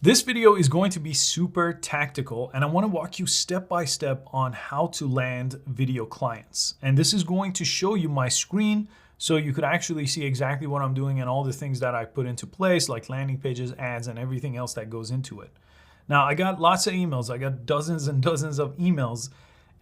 This video is going to be super tactical, and I want to walk you step by step on how to land video clients. And this is going to show you my screen so you could actually see exactly what I'm doing and all the things that I put into place, like landing pages, ads, and everything else that goes into it. Now, I got lots of emails. I got dozens and dozens of emails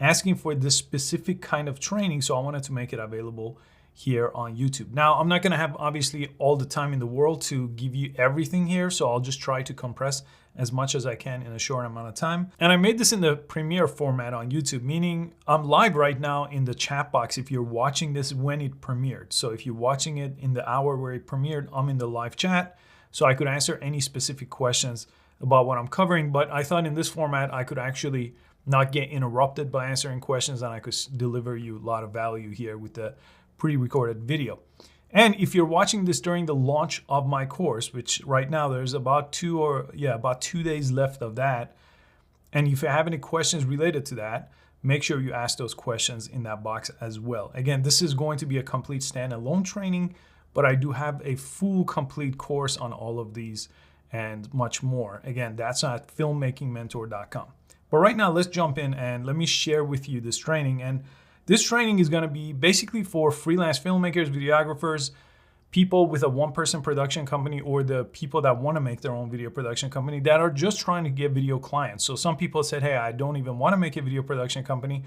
asking for this specific kind of training, so I wanted to make it available here on YouTube. Now, I'm not going to have obviously all the time in the world to give you everything here, so I'll just try to compress as much as I can in a short amount of time. And I made this in the Premiere format on YouTube, meaning I'm live right now in the chat box if you're watching this when it premiered. So if you're watching it in the hour where it premiered, I'm in the live chat, so I could answer any specific questions about what I'm covering. But I thought in this format, I could actually not get interrupted by answering questions, and I could deliver you a lot of value here with the pre-recorded video. And if you're watching this during the launch of my course, which right now there's about 2 days left of that, and if you have any questions related to that, make sure you ask those questions in that box as well. Again, this is going to be a complete standalone training, but I do have a full complete course on all of these and much more. Again, that's at filmmakingmentor.com. But right now, let's jump in and let me share with you this training. And this training is going to be basically for freelance filmmakers, videographers, people with a one-person production company, or the people that want to make their own video production company that are just trying to get video clients. So some people said, hey, I don't even want to make a video production company,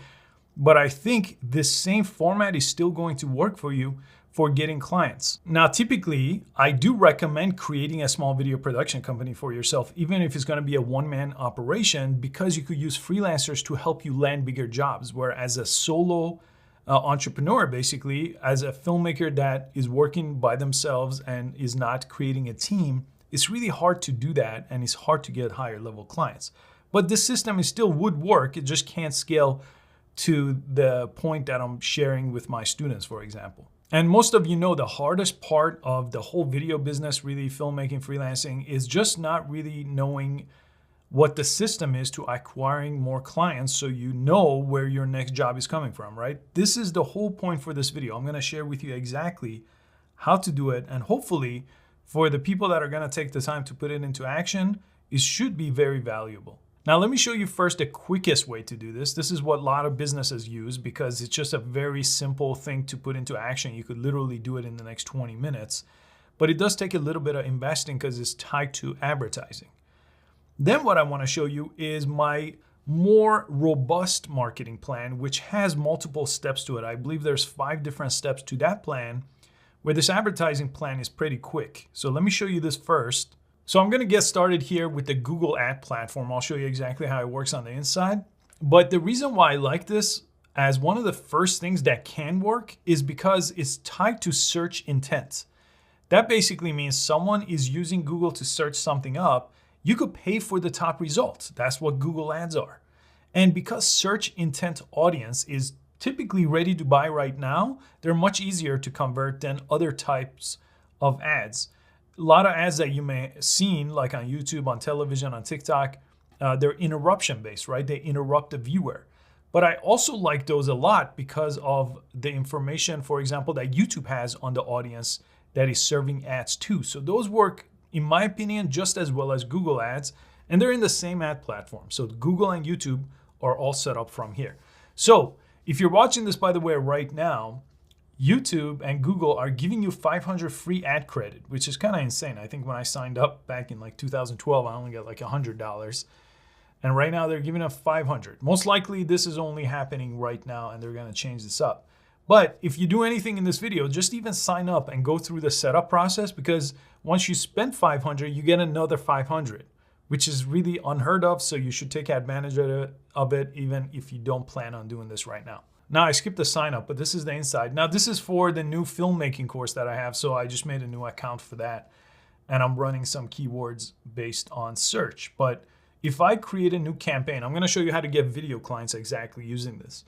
but I think this same format is still going to work for you for getting clients. Now, typically, I do recommend creating a small video production company for yourself, even if it's going to be a one-man operation, because you could use freelancers to help you land bigger jobs. Whereas a solo entrepreneur, basically, as a filmmaker that is working by themselves and is not creating a team, it's really hard to do that, and it's hard to get higher level clients. But this system is still would work. It just can't scale to the point that I'm sharing with my students, for example. And most of you know the hardest part of the whole video business, really filmmaking, freelancing, is just not really knowing what the system is to acquiring more clients so you know where your next job is coming from, right? This is the whole point for this video. I'm going to share with you exactly how to do it. And hopefully for the people that are going to take the time to put it into action, it should be very valuable. Now, let me show you first the quickest way to do this. This is what a lot of businesses use because it's just a very simple thing to put into action. You could literally do it in the next 20 minutes, but it does take a little bit of investing because it's tied to advertising. Then what I want to show you is my more robust marketing plan, which has multiple steps to it. I believe there's 5 different steps to that plan, where this advertising plan is pretty quick. So let me show you this first. So I'm going to get started here with the Google ad platform. I'll show you exactly how it works on the inside. But the reason why I like this as one of the first things that can work is because it's tied to search intent. That basically means someone is using Google to search something up. You could pay for the top results. That's what Google ads are. And because search intent audience is typically ready to buy right now, they're much easier to convert than other types of ads. A lot of ads that you may have seen, like on YouTube, on television, on TikTok, they're interruption based, right? They interrupt the viewer. But I also like those a lot because of the information, for example, that YouTube has on the audience that is serving ads too. So those work, in my opinion, just as well as Google ads, and they're in the same ad platform. So Google and YouTube are all set up from here. So if you're watching this, by the way, right now, YouTube and Google are giving you 500 free ad credit, which is kind of insane. I think when I signed up back in like 2012, I only got like $100. And right now they're giving us 500. Most likely this is only happening right now and they're going to change this up. But if you do anything in this video, just even sign up and go through the setup process, because once you spend 500, you get another 500, which is really unheard of. So you should take advantage of it, even if you don't plan on doing this right now. Now, I skipped the sign up, but this is the inside. Now, this is for the new filmmaking course that I have. So I just made a new account for that. And I'm running some keywords based on search. But if I create a new campaign, I'm going to show you how to get video clients exactly using this.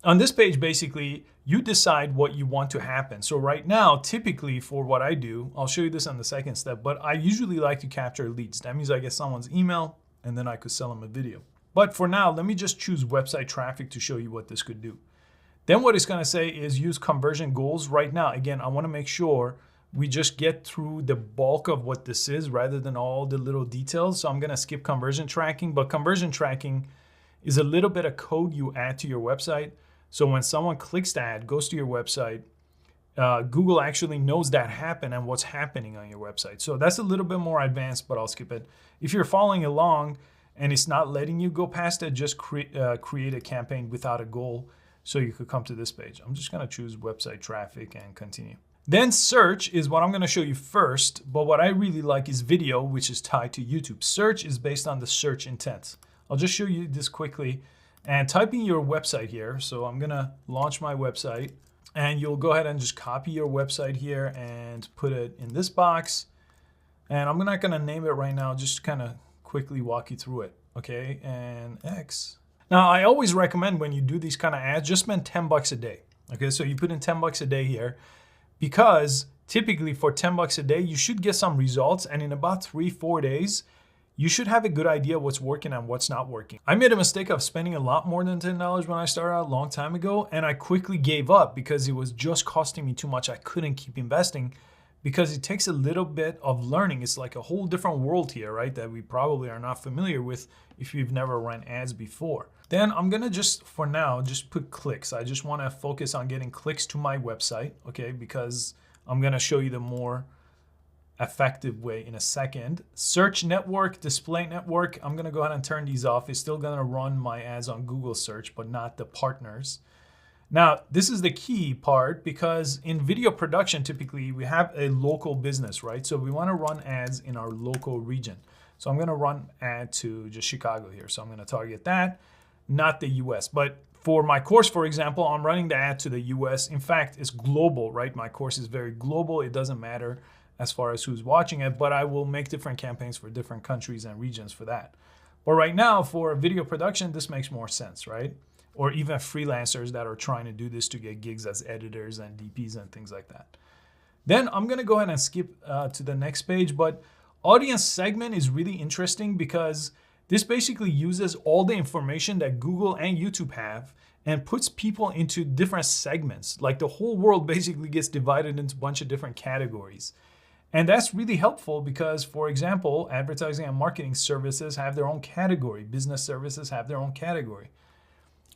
On this page, basically, you decide what you want to happen. So right now, typically for what I do, I'll show you this on the second step, but I usually like to capture leads. That means I get someone's email and then I could sell them a video. But for now, let me just choose website traffic to show you what this could do. Then what it's going to say is use conversion goals. Right now, again, I want to make sure we just get through the bulk of what this is rather than all the little details. So I'm gonna skip conversion tracking, but conversion tracking is a little bit of code you add to your website. So when someone clicks the ad, goes to your website, Google actually knows that happened and what's happening on your website. So that's a little bit more advanced, but I'll skip it. If you're following along and it's not letting you go past it, just create a campaign without a goal so you could come to this page. I'm just gonna choose website traffic and continue. Then search is what I'm gonna show you first, but what I really like is video, which is tied to YouTube. Search is based on the search intent. I'll just show you this quickly and type in your website here. So I'm gonna launch my website and you'll go ahead and just copy your website here and put it in this box. And I'm not gonna name it right now, just kind of quickly walk you through it, okay? And X. Now I always recommend when you do these kind of ads, just spend 10 bucks a day, okay? So you put in 10 bucks a day here because typically for 10 bucks a day, you should get some results, and in about 3-4 days, you should have a good idea what's working and what's not working. I made a mistake of spending a lot more than $10 when I started out a long time ago, and I quickly gave up because it was just costing me too much. I couldn't keep investing because it takes a little bit of learning. It's like a whole different world here, right? That we probably are not familiar with if you've never run ads before. Then I'm gonna just, for now, just put clicks. I just wanna focus on getting clicks to my website, okay? Because I'm gonna show you the more effective way in a second. Search network, display network, I'm gonna go ahead and turn these off. It's still gonna run my ads on Google search, but not the partners. Now, this is the key part because in video production, typically we have a local business, right? So we wanna run ads in our local region. So I'm gonna run ad to just Chicago here. So I'm gonna target that, not the US. But for my course, for example, I'm running the ad to the US. In fact, it's global, right? My course is very global. It doesn't matter as far as who's watching it, but I will make different campaigns for different countries and regions for that. But right now, for video production, this makes more sense, right? Or even freelancers that are trying to do this to get gigs as editors and DPs and things like that. Then I'm gonna go ahead and skip to the next page, but audience segment is really interesting because this basically uses all the information that Google and YouTube have and puts people into different segments. Like the whole world basically gets divided into a bunch of different categories. And that's really helpful because, for example, advertising and marketing services have their own category. Business services have their own category.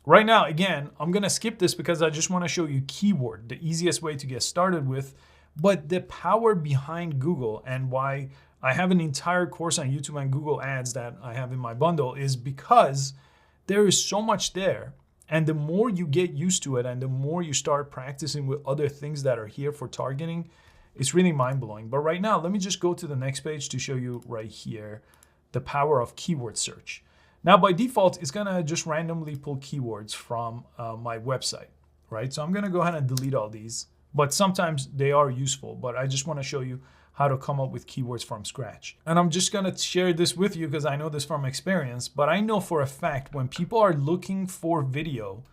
Right now, again, I'm gonna skip this because I just wanna show you keyword, the easiest way to get started with, but the power behind Google and why I have an entire course on YouTube and Google ads that I have in my bundle is because there is so much there. And the more you get used to it and the more you start practicing with other things that are here for targeting, it's really mind-blowing. But right now, let me just go to the next page to show you right here, the power of keyword search. Now, by default, it's gonna just randomly pull keywords from my website, right? So I'm gonna go ahead and delete all these, but sometimes they are useful, but I just wanna show you how to come up with keywords from scratch. And I'm just gonna share this with you because I know this from experience, but I know for a fact when people are looking for video,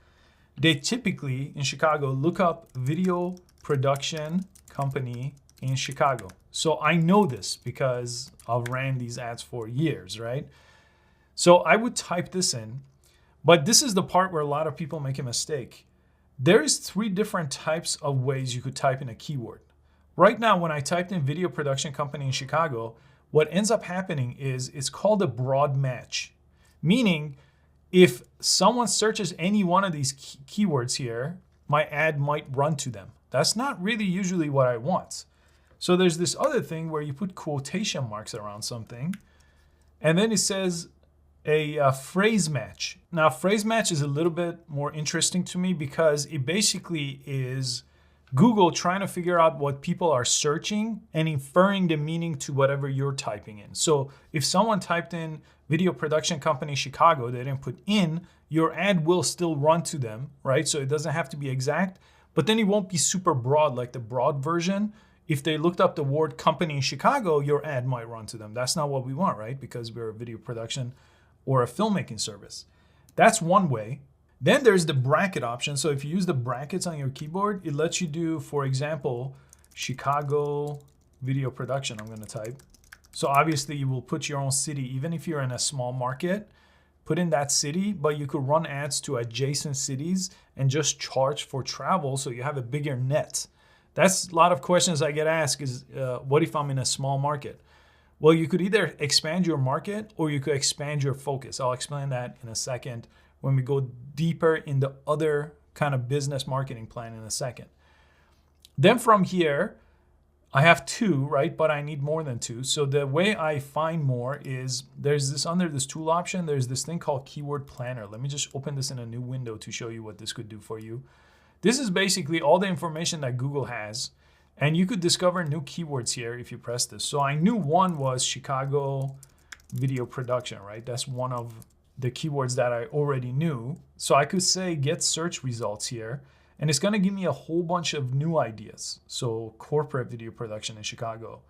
they typically, in Chicago, look up video production company in Chicago. So I know this because I've ran these ads for years, right? So I would type this in, but this is the part where a lot of people make a mistake. There is 3 different types of ways you could type in a keyword. Right now, when I typed in video production company in Chicago, what ends up happening is it's called a broad match, meaning if someone searches any one of these keywords here, my ad might run to them. That's not really usually what I want. So there's this other thing where you put quotation marks around something, and then it says a phrase match. Now, phrase match is a little bit more interesting to me because it basically is Google trying to figure out what people are searching and inferring the meaning to whatever you're typing in. So if someone typed in video production company Chicago, they didn't put in, your ad will still run to them, right? So it doesn't have to be exact, but then it won't be super broad like the broad version. If they looked up the word company in Chicago, your ad might run to them. That's not what we want, right? Because we're a video production or a filmmaking service. That's one way. Then there's the bracket option. So if you use the brackets on your keyboard, it lets you do, for example, Chicago video production, I'm gonna type. So obviously you will put your own city, even if you're in a small market, put in that city, but you could run ads to adjacent cities and just charge for travel so you have a bigger net. That's a lot of questions I get asked is, what if I'm in a small market? Well, you could either expand your market or you could expand your focus. I'll explain that in a second when we go deeper in the other kind of business marketing plan in a second. Then from here, I have 2, right? But I need more than 2. So the way I find more is there's this under this tool option, there's this thing called Keyword Planner. Let me just open this in a new window to show you what this could do for you. This is basically all the information that Google has, and you could discover new keywords here if you press this. So I knew one was Chicago video production, right? That's one of the keywords that I already knew. So I could say get search results here, and it's gonna give me a whole bunch of new ideas. So corporate video production in Chicago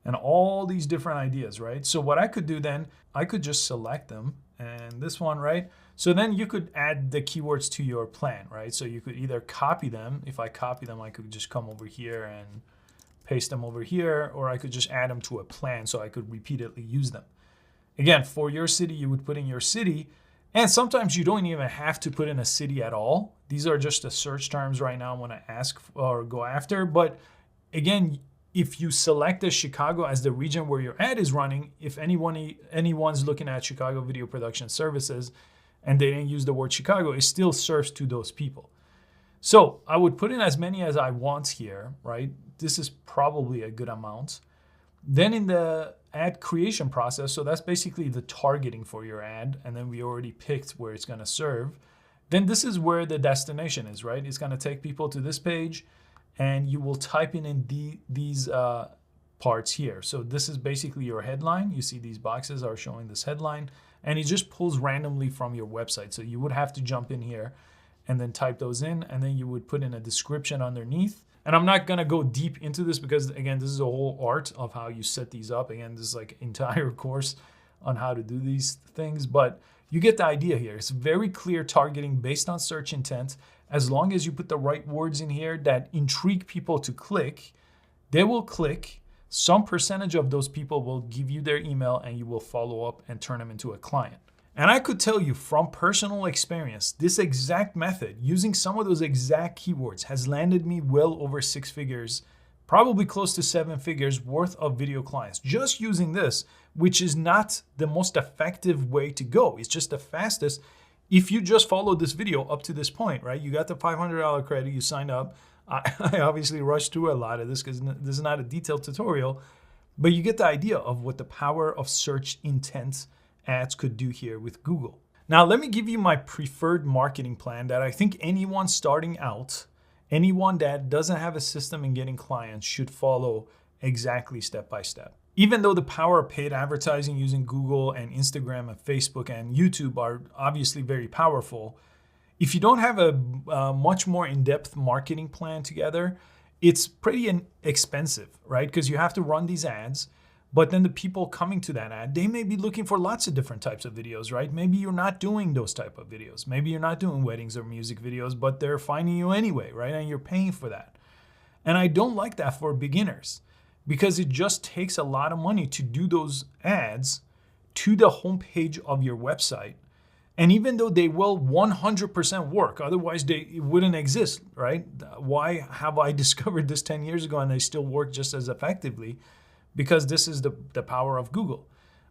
and all these different ideas, right? So what I could do then, I could just select them and this one, right? So then you could add the keywords to your plan, right? So you could either copy them. If I copy them, I could just come over here and paste them over here, or I could just add them to a plan so I could repeatedly use them. Again, for your city, you would put in your city, and sometimes you don't even have to put in a city at all. These are just the search terms right now I want to ask or go after. But again, if you select the Chicago as the region where your ad is running, if anyone's looking at Chicago video production services and they didn't use the word Chicago, it still serves to those people. So I would put in as many as I want here, right? This is probably a good amount. Then in the ad creation process, so that's basically the targeting for your ad, and then we already picked where it's gonna serve. Then this is where the destination is, right? It's gonna take people to this page, and you will type in these parts here. So this is basically your headline. You see these boxes are showing this headline, and it just pulls randomly from your website. So you would have to jump in here and then type those in, and then you would put in a description underneath. And I'm not gonna go deep into this because again, this is a whole art of how you set these up. Again, this is like entire course on how to do these things, but you get the idea here. It's very clear targeting based on search intent. As long as you put the right words in here that intrigue people to click, they will click. Some percentage of those people will give you their email and you will follow up and turn them into a client. And I could tell you from personal experience, this exact method, using some of those exact keywords, has landed me well over 6 figures, probably close to 7 figures worth of video clients. Just using this, which is not the most effective way to go. It's just the fastest. If you just followed this video up to this point, right? You got the $500 credit, you signed up. I obviously rushed through a lot of this because this is not a detailed tutorial, but you get the idea of what the power of search intent ads could do here with Google. Now, let me give you my preferred marketing plan that I think anyone starting out, anyone that doesn't have a system in getting clients should follow exactly step by step. Even though the power of paid advertising using Google and Instagram and Facebook and YouTube are obviously very powerful, if you don't have a much more in-depth marketing plan together, it's pretty expensive, right? Because you have to run these ads, but then the people coming to that ad, they may be looking for lots of different types of videos, right? Maybe you're not doing those type of videos. Maybe you're not doing weddings or music videos, but they're finding you anyway, right? And you're paying for that. And I don't like that for beginners because it just takes a lot of money to do those ads to the homepage of your website. And even though they will 100% work, otherwise it wouldn't exist, right? Why have I discovered this 10 years ago and they still work just as effectively? Because this is the power of Google.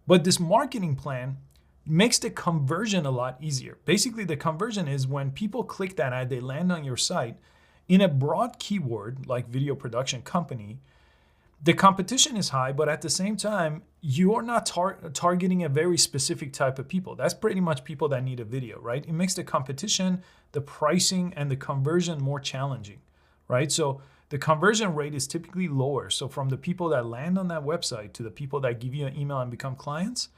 But this marketing plan makes the conversion a lot easier. Basically, the conversion is when people click that ad, they land on your site in a broad keyword like video production company. The competition is high, but at the same time, you are not targeting a very specific type of people. That's pretty much people that need a video, right? It makes the competition, the pricing, and the conversion more challenging, right? So the conversion rate is typically lower. So from the people that land on that website to the people that give you an email and become clients,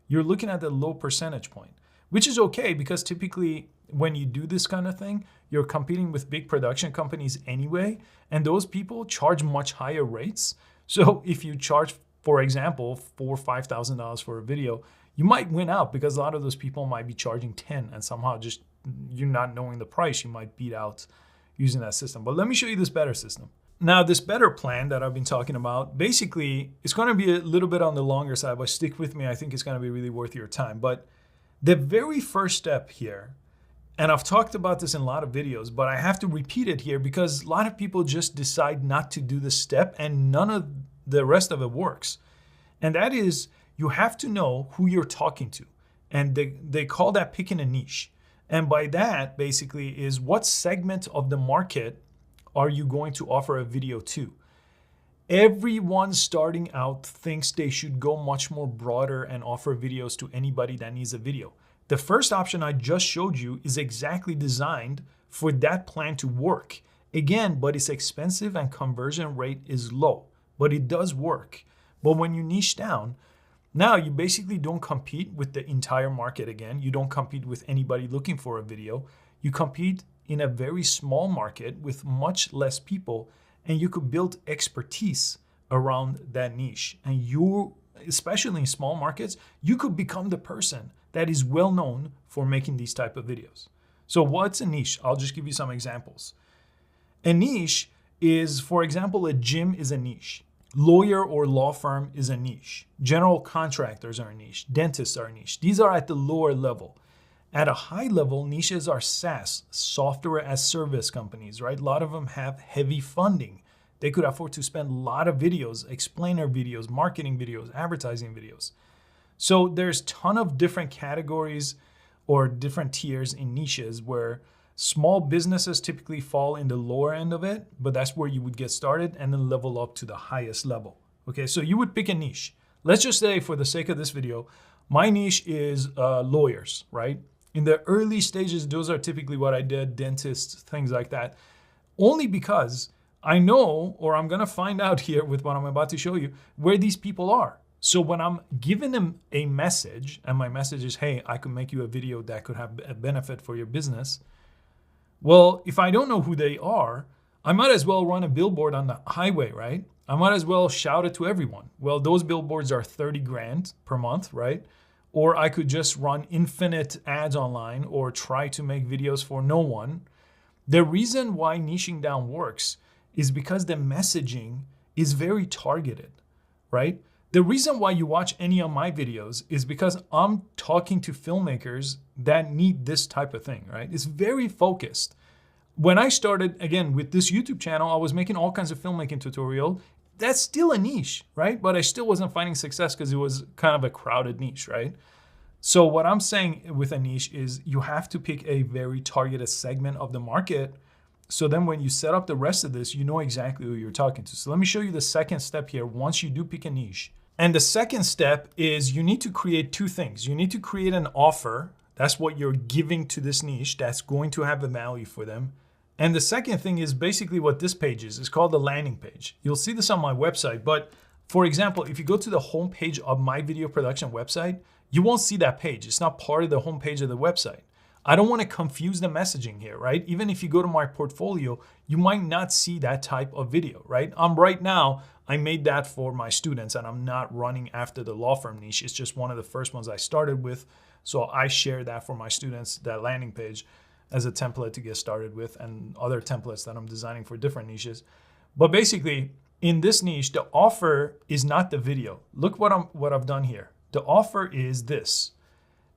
you're looking at the low percentage point, which is okay because typically when you do this kind of thing, you're competing with big production companies anyway, and those people charge much higher rates. So if you charge, for example, $4,000 or $5,000 for a video, you might win out because a lot of those people might be charging 10 and somehow just you're not knowing the price, you might beat out using that system. But let me show you this better system. Now, this better plan that I've been talking about, basically, it's going to be a little bit on the longer side, but stick with me. I think it's going to be really worth your time. But the very first step here, And I've talked about this in a lot of videos, but I have to repeat it here because a lot of people just decide not to do this step and none of the rest of it works. And that is, you have to know who you're talking to. And they call that picking a niche. And by that, basically, is what segment of the market are you going to offer a video to? Everyone starting out thinks they should go much more broader and offer videos to anybody that needs a video. The first option I just showed you is exactly designed for that plan to work. Again, but it's expensive and conversion rate is low, but it does work. But when you niche down, now you basically don't compete with the entire market again. You don't compete with anybody looking for a video. You compete in a very small market with much less people, and you could build expertise around that niche. And you, especially in small markets, you could become the person that is well known for making these type of videos. So what's a niche? I'll just give you some examples. A niche is, for example, a gym is a niche. Lawyer or law firm is a niche. General contractors are a niche. Dentists are a niche. These are at the lower level. At a high level, niches are SaaS, software as service companies, right? A lot of them have heavy funding. They could afford to spend a lot of videos, explainer videos, marketing videos, advertising videos. So there's a ton of different categories or different tiers in niches where small businesses typically fall in the lower end of it, but that's where you would get started and then level up to the highest level. Okay, so you would pick a niche. Let's just say, for the sake of this video, my niche is lawyers, right? In the early stages, those are typically what I did, dentists, things like that. Only because I know, or I'm gonna find out here with what I'm about to show you, where these people are. So when I'm giving them a message, and my message is, hey, I could make you a video that could have a benefit for your business. Well, if I don't know who they are, I might as well run a billboard on the highway, right? I might as well shout it to everyone. Well, those billboards are 30 grand per month, right? Or I could just run infinite ads online or try to make videos for no one. The reason why niching down works is because the messaging is very targeted, right? The reason why you watch any of my videos is because I'm talking to filmmakers that need this type of thing, right? It's very focused. When I started, again, with this YouTube channel, I was making all kinds of filmmaking tutorial. That's still a niche, right? But I still wasn't finding success because it was kind of a crowded niche, right? So what I'm saying with a niche is you have to pick a very targeted segment of the market. So then when you set up the rest of this, you know exactly who you're talking to. So let me show you the second step here once you do pick a niche. And the second step is you need to create two things. You need to create an offer. That's what you're giving to this niche that's going to have a value for them. And the second thing is basically what this page is. It's called the landing page. You'll see this on my website. But for example, if you go to the homepage of my video production website, you won't see that page. It's not part of the homepage of the website. I don't want to confuse the messaging here, right? Even if you go to my portfolio, you might not see that type of video, right? Right now, I made that for my students and I'm not running after the law firm niche. It's just one of the first ones I started with. So I share that for my students, that landing page, as a template to get started with, and other templates that I'm designing for different niches. But basically, in this niche, the offer is not the video. Look what I've done here. The offer is this: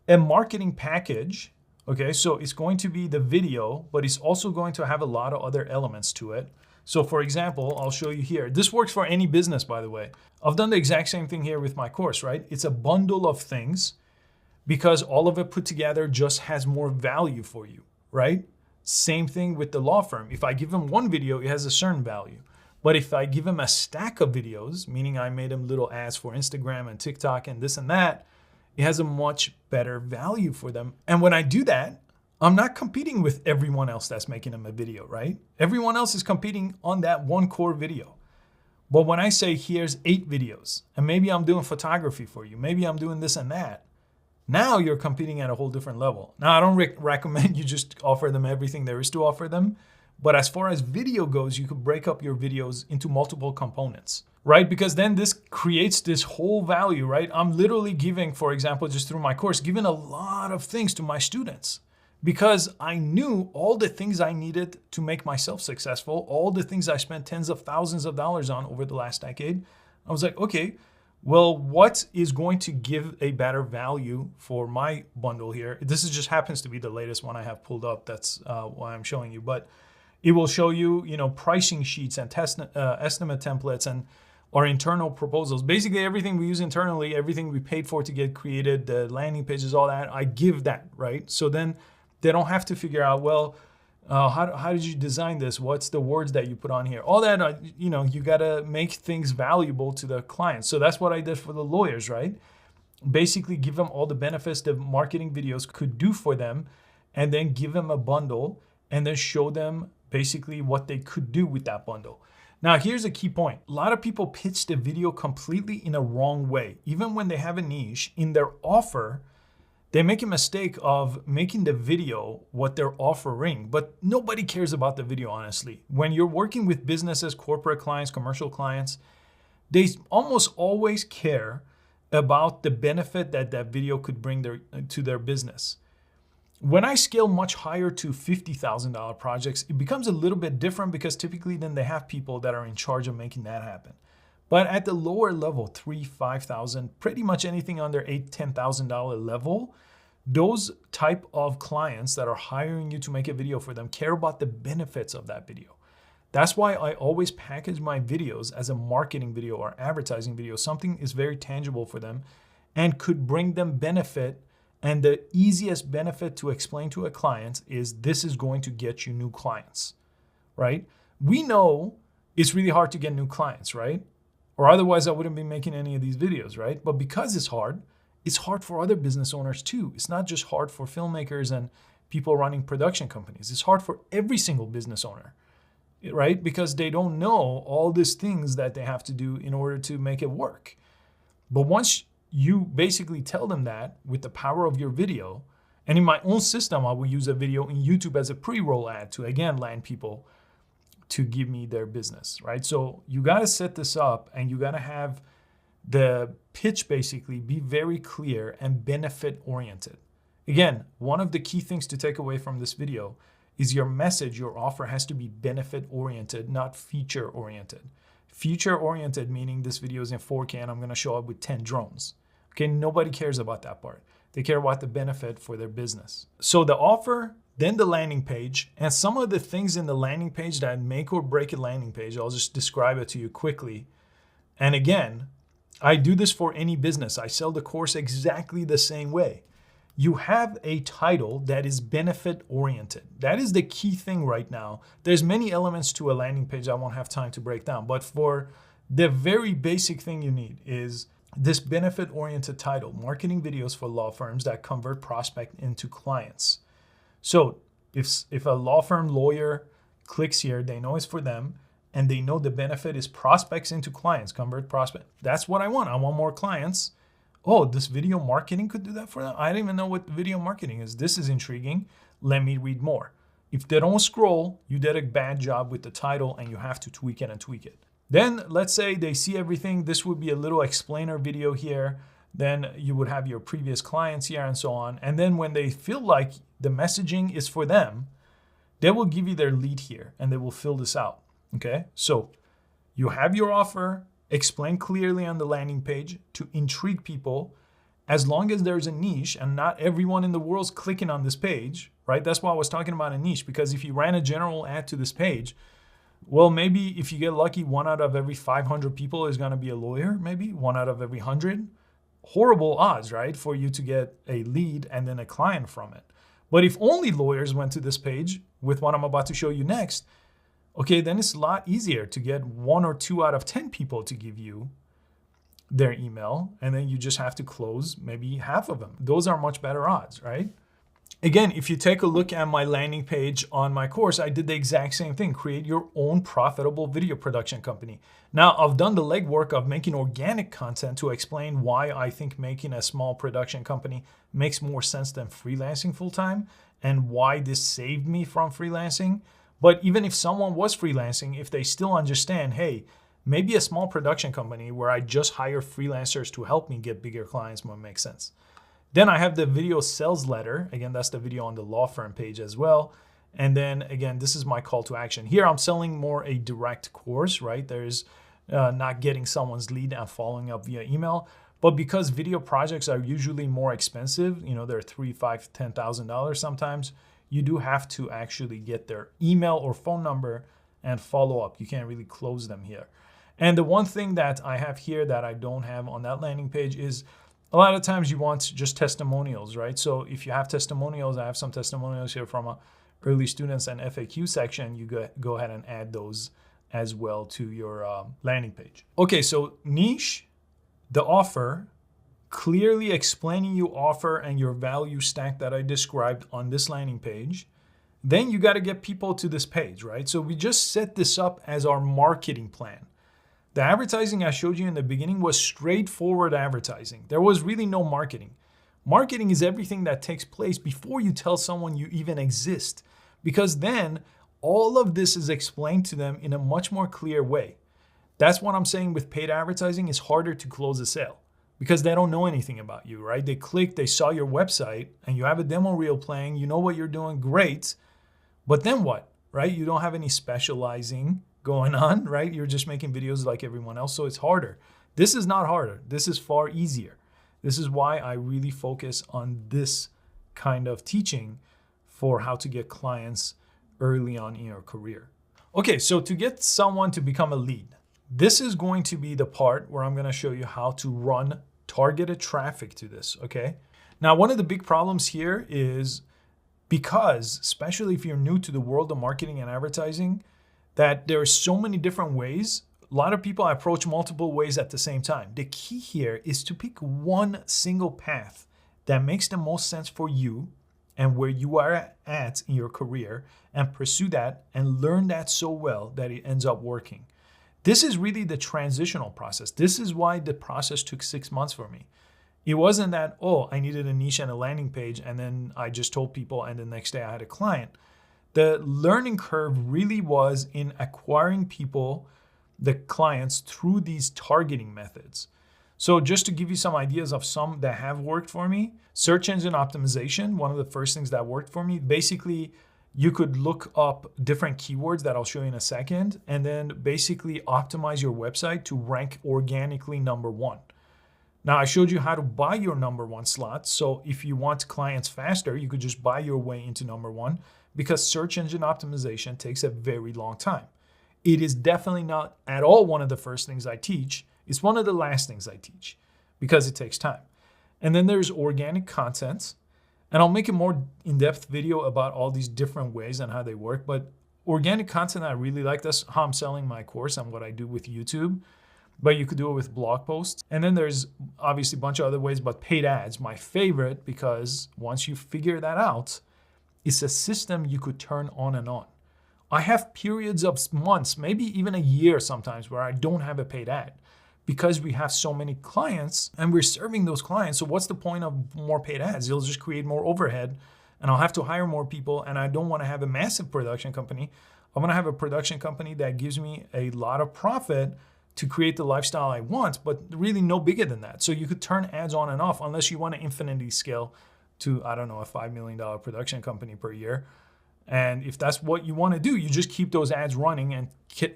a marketing package. Okay, so it's going to be the video, but it's also going to have a lot of other elements to it. So for example, I'll show you here. This works for any business, by the way. I've done the exact same thing here with my course, right? It's a bundle of things because all of it put together just has more value for you, right? Same thing with the law firm. If I give them one video, it has a certain value. But if I give them a stack of videos, meaning I made them little ads for Instagram and TikTok and this and that, it has a much better value for them. And when I do that, I'm not competing with everyone else that's making them a video, right? Everyone else is competing on that one core video. But when I say here's 8 videos, and maybe I'm doing photography for you, maybe I'm doing this and that, now you're competing at a whole different level. Now, I don't recommend you just offer them everything there is to offer them. But as far as video goes, you could break up your videos into multiple components, right? Because then this creates this whole value, right? I'm literally giving, for example, just through my course, giving a lot of things to my students because I knew all the things I needed to make myself successful, all the things I spent tens of thousands of dollars on over the last decade. I was like, okay, Well, what is going to give a better value for my bundle here? This is just happens to be the latest one I have pulled up. That's why I'm showing you. But it will show you, pricing sheets and estimate templates and our internal proposals. Basically, everything we use internally, everything we paid for to get created, the landing pages, all that, I give that, right? So then they don't have to figure out, well, how did you design this? What's the words that you put on here? All that, you got to make things valuable to the client. So that's what I did for the lawyers, right? Basically give them all the benefits that marketing videos could do for them, and then give them a bundle and then show them basically what they could do with that bundle. Now, here's a key point. A lot of people pitch the video completely in a wrong way. Even when they have a niche in their offer, they make a mistake of making the video what they're offering, but nobody cares about the video, honestly. When you're working with businesses, corporate clients, commercial clients, they almost always care about the benefit that that video could bring to their business. When I scale much higher to $50,000 projects, it becomes a little bit different because typically then they have people that are in charge of making that happen. But at the lower level, $3,000, $5,000, pretty much anything under $8,000, $10,000 level, those type of clients that are hiring you to make a video for them care about the benefits of that video. That's why I always package my videos as a marketing video or advertising video. Something is very tangible for them and could bring them benefit. And the easiest benefit to explain to a client is this is going to get you new clients, right? We know it's really hard to get new clients, right? Or otherwise I wouldn't be making any of these videos, right? But because it's hard for other business owners too. It's not just hard for filmmakers and people running production companies. It's hard for every single business owner, right? Because they don't know all these things that they have to do in order to make it work. But once you basically tell them that with the power of your video, and in my own system, I will use a video in YouTube as a pre-roll ad to again land people to give me their business, right? So you got to set this up and you got to have the pitch basically be very clear and benefit oriented. Again, one of the key things to take away from this video is your message, your offer has to be benefit oriented, not feature oriented. Feature oriented meaning this video is in 4K and I'm going to show up with 10 drones. Okay, nobody cares about that part. They care about the benefit for their business. So the offer, then the landing page, and some of the things in the landing page that make or break a landing page, I'll just describe it to you quickly. And again, I do this for any business. I sell the course exactly the same way. You have a title that is benefit oriented. That is the key thing right now. There's many elements to a landing page I won't have time to break down, but for the very basic thing you need is this benefit-oriented title, marketing videos for law firms that convert prospect into clients. So if a law firm lawyer clicks here, they know it's for them and they know the benefit is prospects into clients, convert prospect. That's what I want. I want more clients. Oh, this video marketing could do that for them? I didn't even know what video marketing is. This is intriguing. Let me read more. If they don't scroll, you did a bad job with the title and you have to tweak it and tweak it. Then let's say they see everything. This would be a little explainer video here. Then you would have your previous clients here and so on. And then when they feel like the messaging is for them, they will give you their lead here and they will fill this out. Okay, so you have your offer, explain clearly on the landing page to intrigue people. As long as there's a niche and not everyone in the world's clicking on this page, right? That's why I was talking about a niche, because if you ran a general ad to this page, well, maybe if you get lucky, 1 out of every 500 people is going to be a lawyer, maybe 1 out of every 100. Horrible odds, right? For you to get a lead and then a client from it. But if only lawyers went to this page with what I'm about to show you next, okay, then it's a lot easier to get 1 or 2 out of 10 people to give you their email. And then you just have to close maybe half of them. Those are much better odds, right? Again, if you take a look at my landing page on my course, I did the exact same thing. Create your own profitable video production company. Now, I've done the legwork of making organic content to explain why I think making a small production company makes more sense than freelancing full-time and why this saved me from freelancing. But even if someone was freelancing, if they still understand, hey, maybe a small production company where I just hire freelancers to help me get bigger clients might make sense. Then I have the video sales letter. Again, that's the video on the law firm page as well. And then again, this is my call to action. Here I'm selling more a direct course, right? There's not getting someone's lead and following up via email. But because video projects are usually more expensive, they're $3,000, $5,000, $10,000 sometimes, you do have to actually get their email or phone number and follow up. You can't really close them here. And the one thing that I have here that I don't have on that landing page is a lot of times you want just testimonials, right? So if you have testimonials, I have some testimonials here from early students and FAQ section, you go ahead and add those as well to your landing page. Okay, so niche, the offer, clearly explaining your offer and your value stack that I described on this landing page. Then you got to get people to this page, right? So we just set this up as our marketing plan. The advertising I showed you in the beginning was straightforward advertising. There was really no marketing. Marketing is everything that takes place before you tell someone you even exist, because then all of this is explained to them in a much more clear way. That's what I'm saying with paid advertising. It's harder to close a sale because they don't know anything about you, right? They clicked, they saw your website and you have a demo reel playing, you know what you're doing, great. But then what, right? You don't have any specializing going on, right? You're just making videos like everyone else, so it's harder. This is not harder. This is far easier. This is why I really focus on this kind of teaching for how to get clients early on in your career. Okay, so to get someone to become a lead, this is going to be the part where I'm going to show you how to run targeted traffic to this, okay? Now, one of the big problems here is because, especially if you're new to the world of marketing and advertising, that there are so many different ways. A lot of people approach multiple ways at the same time. The key here is to pick one single path that makes the most sense for you and where you are at in your career, and pursue that and learn that so well that it ends up working. This is really the transitional process. This is why the process took 6 months for me. It wasn't that, oh, I needed a niche and a landing page and then I just told people and the next day I had a client. The learning curve really was in acquiring people, the clients, through these targeting methods. So just to give you some ideas of some that have worked for me, search engine optimization, one of the first things that worked for me. Basically, you could look up different keywords that I'll show you in a second, and then basically optimize your website to rank organically #1. Now, I showed you how to buy your #1 slot. So if you want clients faster, you could just buy your way into #1, because search engine optimization takes a very long time. It is definitely not at all one of the first things I teach. It's one of the last things I teach because it takes time. And then there's organic content. And I'll make a more in-depth video about all these different ways and how they work. But organic content, I really like. That's how I'm selling my course and what I do with YouTube. But you could do it with blog posts. And then there's obviously a bunch of other ways, but paid ads, my favorite, because once you figure that out, it's a system you could turn on and on. I have periods of months, maybe even a year sometimes, where I don't have a paid ad because we have so many clients and we're serving those clients. So what's the point of more paid ads? You'll just create more overhead and I'll have to hire more people, and I don't want to have a massive production company. I want to have a production company that gives me a lot of profit to create the lifestyle I want, but really no bigger than that. So you could turn ads on and off unless you want to infinitely scale to, I don't know, a $5 million production company per year. And if that's what you want to do, you just keep those ads running and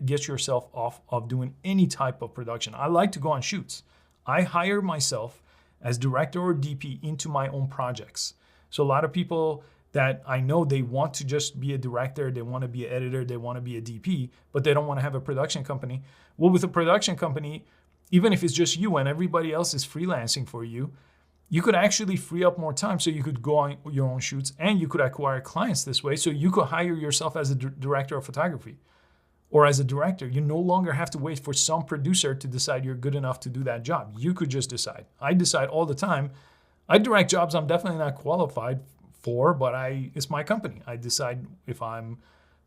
get yourself off of doing any type of production. I like to go on shoots. I hire myself as director or DP into my own projects. So a lot of people that I know, they want to just be a director, they want to be an editor, they want to be a DP, but they don't want to have a production company. Well, with a production company, even if it's just you and everybody else is freelancing for you, you could actually free up more time so you could go on your own shoots and you could acquire clients this way. So you could hire yourself as a director of photography or as a director. You no longer have to wait for some producer to decide you're good enough to do that job. You could just decide. I decide all the time. I direct jobs I'm definitely not qualified for, but it's my company. I decide if I'm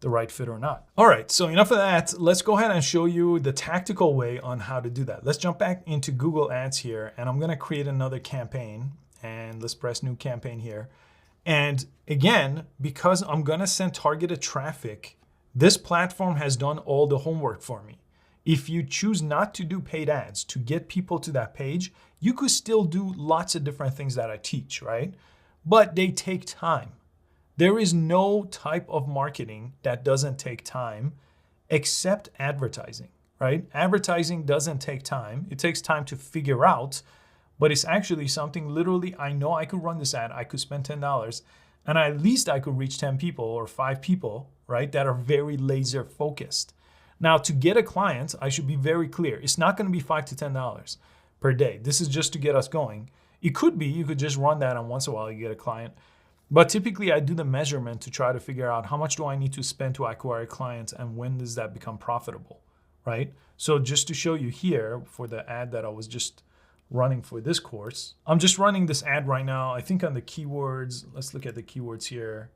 the right fit or not. All right, so enough of that. Let's go ahead and show you the tactical way on how to do that. Let's jump back into Google Ads here, and I'm gonna create another campaign, and let's press new campaign here. And again, because I'm gonna send targeted traffic, this platform has done all the homework for me. If you choose not to do paid ads to get people to that page, you could still do lots of different things that I teach, right? But they take time. There is no type of marketing that doesn't take time except advertising, right? Advertising doesn't take time. It takes time to figure out, but it's actually something literally, I know I could run this ad, I could spend $10, and at least I could reach 10 people or 5 people, right? That are very laser focused. Now, to get a client, I should be very clear. It's not going to be $5 to $10 per day. This is just to get us going. It could be, you could just run that, and once in a while you get a client. But typically I do the measurement to try to figure out how much do I need to spend to acquire clients and when does that become profitable, right? So just to show you here for the ad that I was just running for this course, I'm just running this ad right now. I think on the keywords, let's look at the keywords here.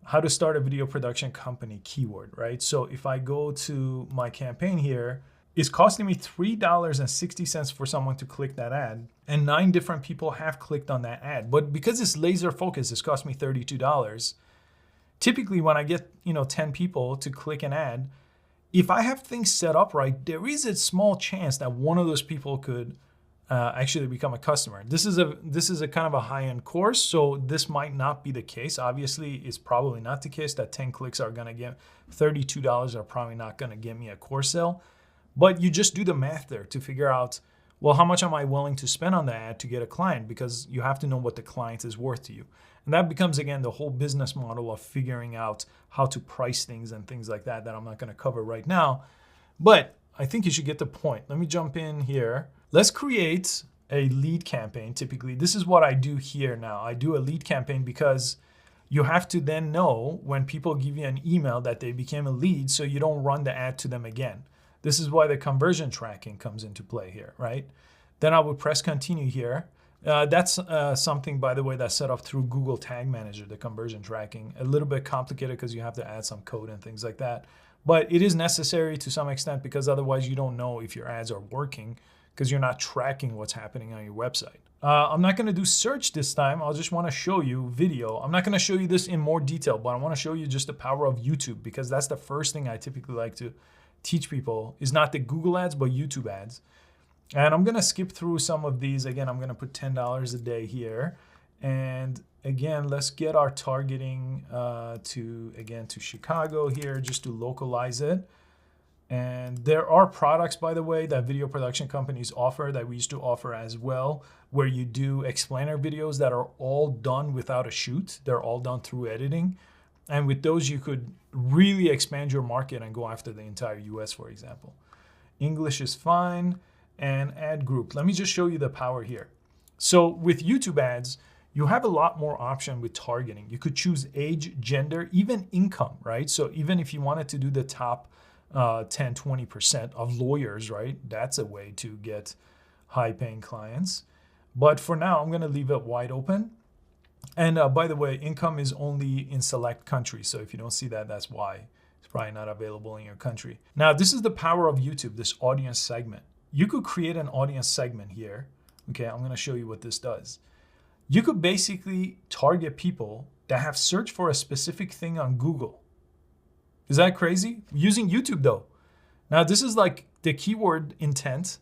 How to start a video production company keyword, right? So if I go to my campaign here, it's costing me $3.60 for someone to click that ad, and 9 different people have clicked on that ad. But because it's laser focused, it's cost me $32. Typically when I get 10 people to click an ad, if I have things set up right, there is a small chance that one of those people could actually become a customer. This is a kind of a high-end course, so this might not be the case. Obviously, it's probably not the case that 10 clicks are gonna get $32 are probably not gonna get me a course sale. But you just do the math there to figure out, well, how much am I willing to spend on the ad to get a client? Because you have to know what the client is worth to you. And that becomes, again, the whole business model of figuring out how to price things and things like that I'm not gonna cover right now. But I think you should get the point. Let me jump in here. Let's create a lead campaign. Typically, this is what I do here now. I do a lead campaign because you have to then know when people give you an email that they became a lead so you don't run the ad to them again. This is why the conversion tracking comes into play here, right? Then I would press continue here. That's something, by the way, that's set up through Google Tag Manager, the conversion tracking. A little bit complicated because you have to add some code and things like that. But it is necessary to some extent because otherwise you don't know if your ads are working because you're not tracking what's happening on your website. I'm not gonna do search this time. I'll just wanna show you video. I'm not gonna show you this in more detail, but I wanna show you just the power of YouTube because that's the first thing I typically like to teach people is not the Google ads, but YouTube ads. And I'm gonna skip through some of these. Again, I'm gonna put $10 a day here. And again, let's get our targeting to Chicago here, just to localize it. And there are products, by the way, that video production companies offer that we used to offer as well, where you do explainer videos that are all done without a shoot. They're all done through editing. And with those, you could really expand your market and go after the entire US, for example. English is fine. And ad group. Let me just show you the power here. So with YouTube ads, you have a lot more option with targeting. You could choose age, gender, even income, right? So even if you wanted to do the top 10, 20% of lawyers, right? That's a way to get high paying clients. But for now, I'm gonna leave it wide open. And by the way, income is only in select countries. So if you don't see that, that's why it's probably not available in your country. Now, this is the power of YouTube, this audience segment. You could create an audience segment here. Okay, I'm gonna show you what this does. You could basically target people that have searched for a specific thing on Google. Is that crazy? Using YouTube though. Now this is like the keyword intent,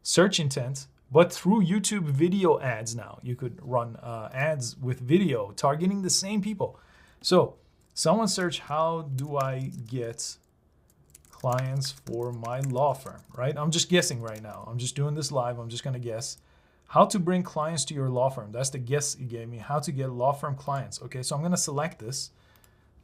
search intent, but through YouTube video ads now. You could run ads with video targeting the same people. So someone search, how do I get clients for my law firm, right? I'm just guessing right now. I'm just doing this live. I'm just gonna guess. How to bring clients to your law firm. That's the guess it gave me. How to get law firm clients. Okay, so I'm gonna select this.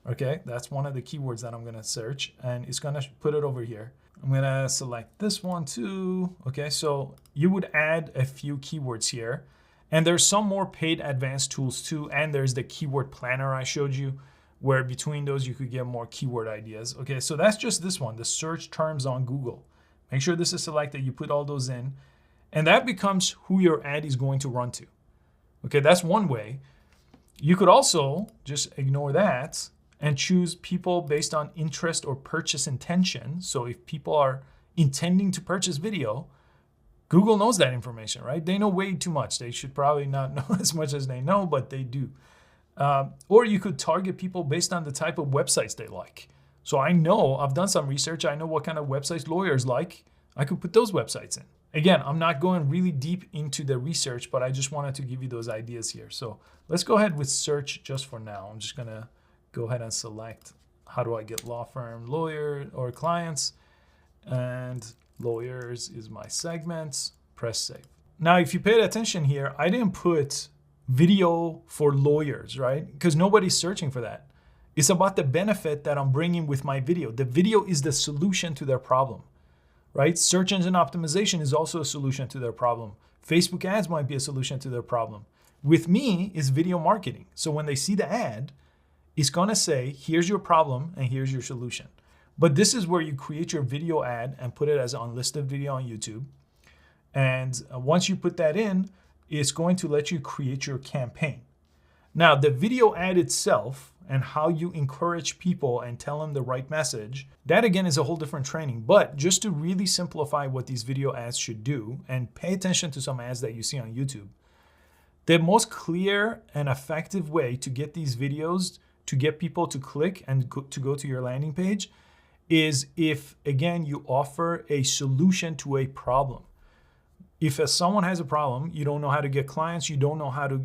Okay, that's one of the keywords that I'm gonna search and it's gonna put it over here. I'm gonna select this one too. Okay, so you would add a few keywords here and there's some more paid advanced tools too. And there's the keyword planner I showed you, where between those you could get more keyword ideas. Okay, so that's just this one, the search terms on Google. Make sure this is selected, you put all those in, and that becomes who your ad is going to run to. Okay, that's one way. You could also just ignore that and choose people based on interest or purchase intention. So if people are intending to purchase video, Google knows that information, right? They know way too much. They should probably not know as much as they know, but they do. Or you could target people based on the type of websites they like. So I know, I've done some research, I know what kind of websites lawyers like. I could put those websites in. Again, I'm not going really deep into the research, but I just wanted to give you those ideas here. So let's go ahead with search just for now. I'm just gonna go ahead and select, how do I get law firm, lawyer, or clients? And lawyers is my segment, press save. Now, if you paid attention here, I didn't put video for lawyers, right? Because nobody's searching for that. It's about the benefit that I'm bringing with my video. The video is the solution to their problem, right? Search engine optimization is also a solution to their problem. Facebook ads might be a solution to their problem. With me, it's video marketing. So when they see the ad, it's gonna say, here's your problem and here's your solution. But this is where you create your video ad and put it as an unlisted video on YouTube. And once you put that in, it's going to let you create your campaign. Now, the video ad itself and how you encourage people and tell them the right message, that again is a whole different training. But just to really simplify what these video ads should do, and pay attention to some ads that you see on YouTube, the most clear and effective way to get these videos to get people to click and to go to your landing page is if, again, you offer a solution to a problem. If someone has a problem, you don't know how to get clients, you don't know how to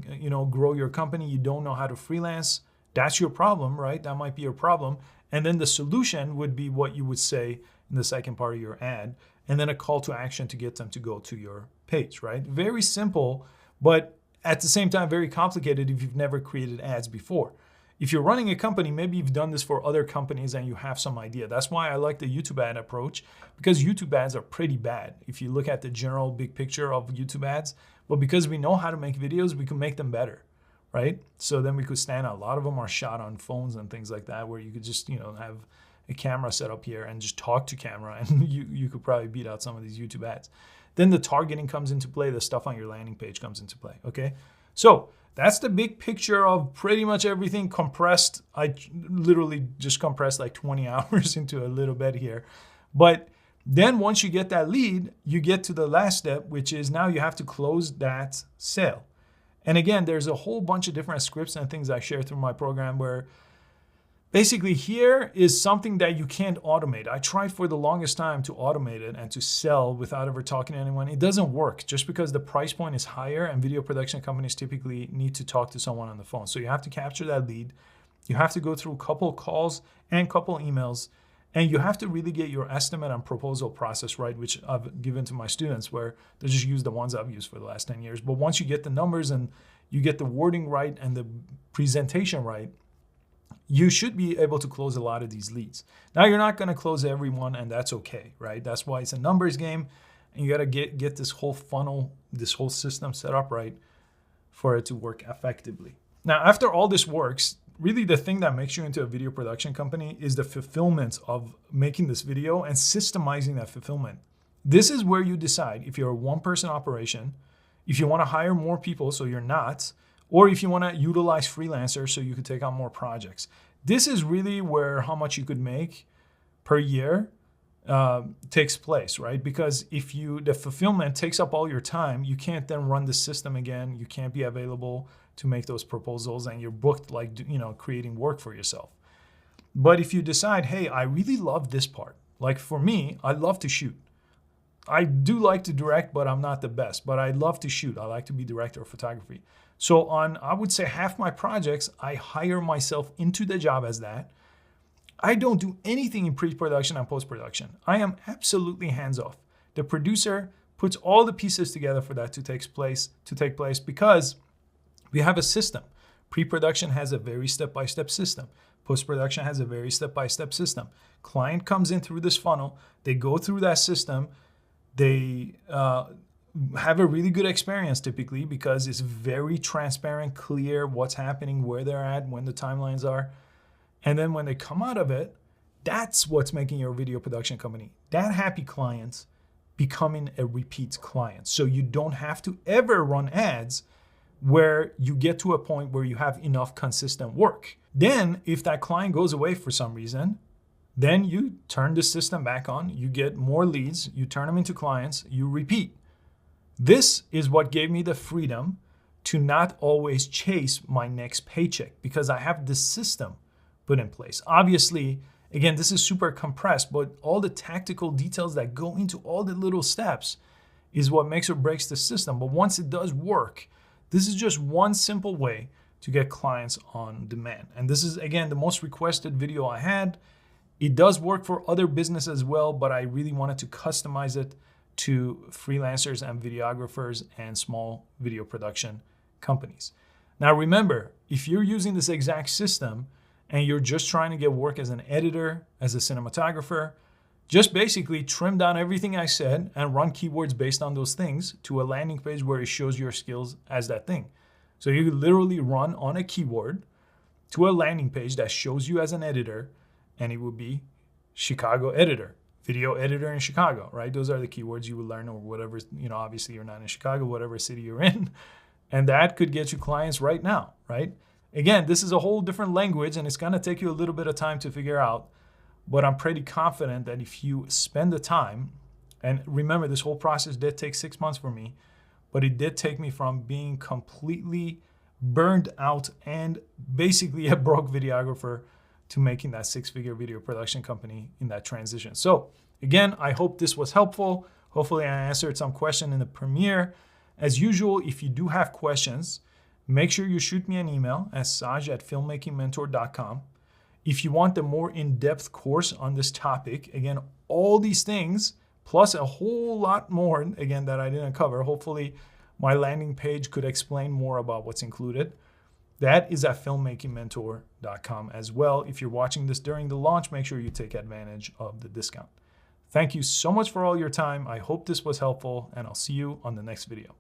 grow your company, you don't know how to freelance, that's your problem, right? That might be your problem. And then the solution would be what you would say in the second part of your ad, and then a call to action to get them to go to your page, right? Very simple, but at the same time, very complicated if you've never created ads before. If you're running a company, maybe you've done this for other companies and you have some idea. That's why I like the YouTube ad approach, because YouTube ads are pretty bad if you look at the general big picture of YouTube ads. But because we know how to make videos, we can make them better, right? So then we could stand out. A lot of them are shot on phones and things like that, where you could just have a camera set up here and just talk to camera, and you could probably beat out some of these YouTube ads. Then the targeting comes into play, the stuff on your landing page comes into play, okay? So that's the big picture of pretty much everything compressed. I literally just compressed like 20 hours into a little bit here. But then once you get that lead, you get to the last step, which is now you have to close that sale. And again, there's a whole bunch of different scripts and things I share through my program where basically here is something that you can't automate. I tried for the longest time to automate it and to sell without ever talking to anyone. It doesn't work just because the price point is higher and video production companies typically need to talk to someone on the phone. So you have to capture that lead. You have to go through a couple calls and couple emails, and you have to really get your estimate and proposal process right, which I've given to my students, where they just use the ones I've used for the last 10 years. But once you get the numbers and you get the wording right and the presentation right, you should be able to close a lot of these leads. Now, you're not going to close everyone, and that's okay, right? That's why it's a numbers game, and you got to get this whole funnel, this whole system set up right for it to work effectively. Now, after all this works, really the thing that makes you into a video production company is the fulfillment of making this video and systemizing that fulfillment. This is where you decide if you're a one-person operation, if you want to hire more people so you're not, or if you want to utilize freelancers so you could take on more projects. This is really where how much you could make per year takes place, right? Because if the fulfillment takes up all your time, you can't then run the system again. You can't be available to make those proposals, and you're booked like creating work for yourself. But if you decide, hey, I really love this part. Like for me, I love to shoot. I do like to direct, but I'm not the best. But I love to shoot. I like to be director of photography. So on, I would say half my projects, I hire myself into the job as that. I don't do anything in pre-production and post-production. I am absolutely hands-off. The producer puts all the pieces together for that to take place because we have a system. Pre-production has a very step-by-step system. Post-production has a very step-by-step system. Client comes in through this funnel. They go through that system. They have a really good experience typically because it's very transparent, clear what's happening, where they're at, when the timelines are. And then when they come out of it, that's what's making your video production company. That happy client becoming a repeat client. So you don't have to ever run ads where you get to a point where you have enough consistent work. Then if that client goes away for some reason, then you turn the system back on, you get more leads, you turn them into clients, you repeat. This is what gave me the freedom to not always chase my next paycheck because I have this system put in place. Obviously, again, this is super compressed, but all the tactical details that go into all the little steps is what makes or breaks the system. But once it does work, this is just one simple way to get clients on demand. And this is, again, the most requested video I had. It does work for other businesses as well, but I really wanted to customize it to freelancers and videographers and small video production companies. Now remember, if you're using this exact system and you're just trying to get work as an editor, as a cinematographer, just basically trim down everything I said and run keywords based on those things to a landing page where it shows your skills as that thing. So you could literally run on a keyword to a landing page that shows you as an editor, and it would be Chicago editor, video editor in Chicago, right? Those are the keywords you would learn, or whatever, obviously you're not in Chicago, whatever city you're in. And that could get you clients right now, right? Again, this is a whole different language and it's gonna take you a little bit of time to figure out, but I'm pretty confident that if you spend the time, and remember this whole process did take 6 months for me, but it did take me from being completely burned out and basically a broke videographer to making that 6-figure video production company in that transition. So again, I hope this was helpful. Hopefully I answered some question in the premiere. As usual, if you do have questions, make sure you shoot me an email at saj@filmmakingmentor.com. If you want the more in-depth course on this topic, again, all these things, plus a whole lot more, again, that I didn't cover. Hopefully my landing page could explain more about what's included. That is at filmmakingmentor.com as well. If you're watching this during the launch, make sure you take advantage of the discount. Thank you so much for all your time. I hope this was helpful, and I'll see you on the next video.